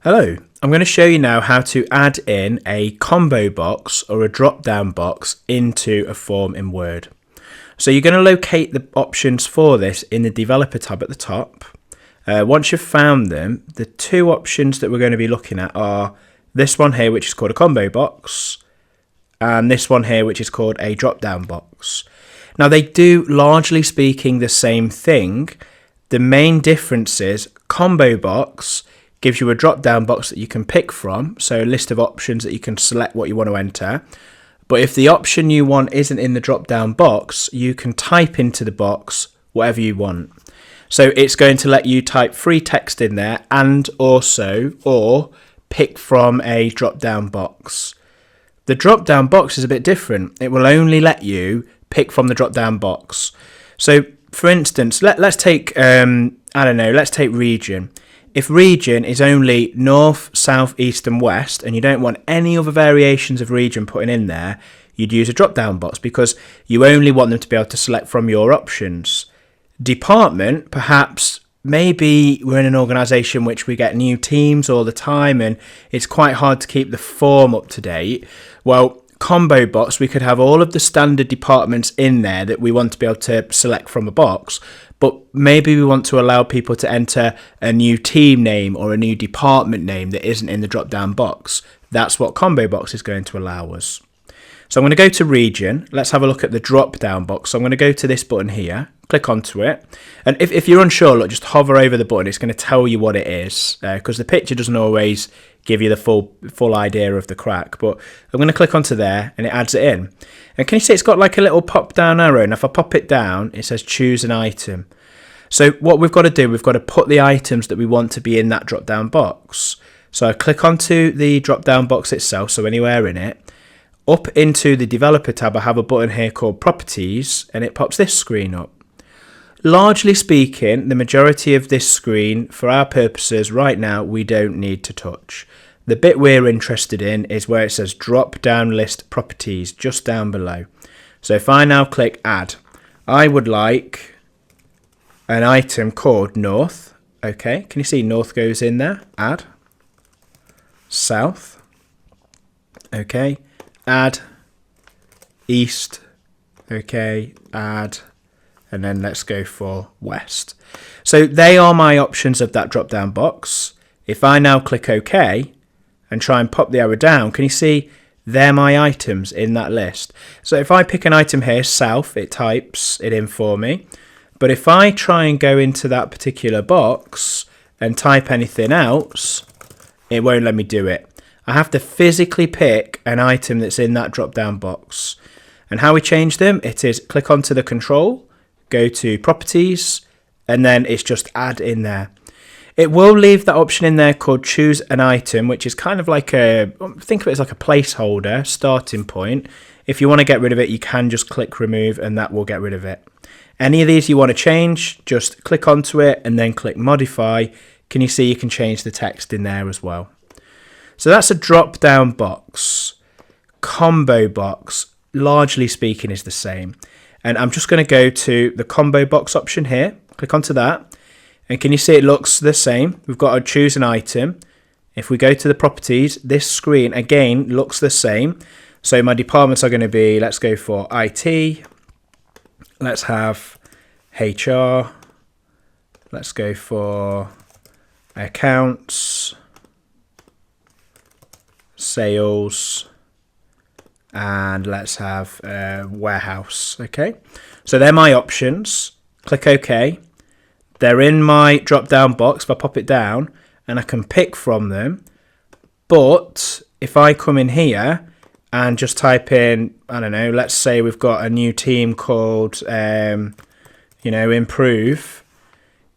Hello, I'm going to show you now how to add in a combo box or a drop down box into a form in Word. So you're going to locate the options for this in the developer tab at the top. Once you've found them, the two options that we're going to be looking at are this one here, which is called a combo box, and this one here, which is called a drop down box. Now they do, largely speaking, the same thing. The main difference is combo box gives you a drop down box that you can pick from, so a list of options that you can select what you want to enter. But if the option you want isn't in the drop down box, you can type into the box whatever you want. So it's going to let you type free text in there and also or pick from a drop down box. The drop down box is a bit different. It will only let you pick from the drop down box. So for instance, let's take let's take region. If region is only north, south, east and west, and you don't want any other variations of region putting in there, you'd use a drop-down box because you only want them to be able to select from your options. Department, perhaps, maybe we're in an organisation which we get new teams all the time and it's quite hard to keep the form up to date. Well, combo box, we could have all of the standard departments in there that we want to be able to select from a box, but maybe we want to allow people to enter a new team name or a new department name that isn't in the drop down box. That's what combo box is going to allow us. So I'm going to go to region. Let's have a look at the drop down box. So I'm going to go to this button here, click onto it. And if you're unsure, look, just hover over the button. It's going to tell you what it is because the picture doesn't always give you the full idea of the crack. But I'm going to click onto there and it adds it in. And can you see it's got like a little pop down arrow? And if I pop it down, it says choose an item. So what we've got to do, we've got to put the items that we want to be in that drop down box. So I click onto the drop down box itself, so anywhere in it. Up into the developer tab, I have a button here called properties and it pops this screen up. Largely speaking, the majority of this screen, for our purposes right now, we don't need to touch. The bit we're interested in is where it says drop down list properties, just down below. So if I now click add, I would like an item called north. Okay, can you see north goes in there? Add. South. Okay, add. East. Okay, add. And then let's go for west. So they are my options of that drop down box. If I now click OK and try and pop the arrow down, can you see they're my items in that list? So if I pick an item here, south, it types it in for me. But if I try and go into that particular box and type anything else, it won't let me do it. I have to physically pick an item that's in that drop down box. And how we change them, it is click onto the control, go to properties, and then it's just add in there. It will leave that option in there called choose an item, which is kind of like think of it as like a placeholder, starting point. If you want to get rid of it, you can just click remove and that will get rid of it. Any of these you want to change, just click onto it and then click modify. Can you see you can change the text in there as well? So that's a drop down box. Combo box, largely speaking, is the same. And I'm just going to go to the combo box option here, click onto that. And can you see it looks the same? We've got to choose an item. If we go to the properties, this screen again looks the same. So my departments are going to be, let's go for IT. Let's have HR. Let's go for accounts, sales, and let's have warehouse. Okay, so they're my options. Click OK. They're in my drop down box. If I pop it down and I can pick from them, but if I come in here and just type in, I don't know, let's say we've got a new team called improve,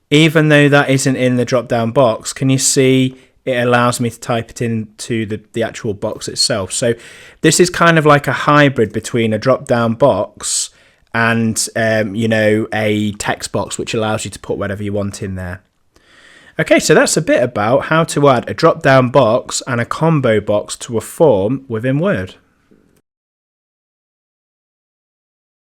even though that isn't in the drop down box, can you see it allows me to type it into the actual box itself? So this is kind of like a hybrid between a drop down box and a text box, which allows you to put whatever you want in there. Okay, so that's a bit about how to add a drop down box and a combo box to a form within Word.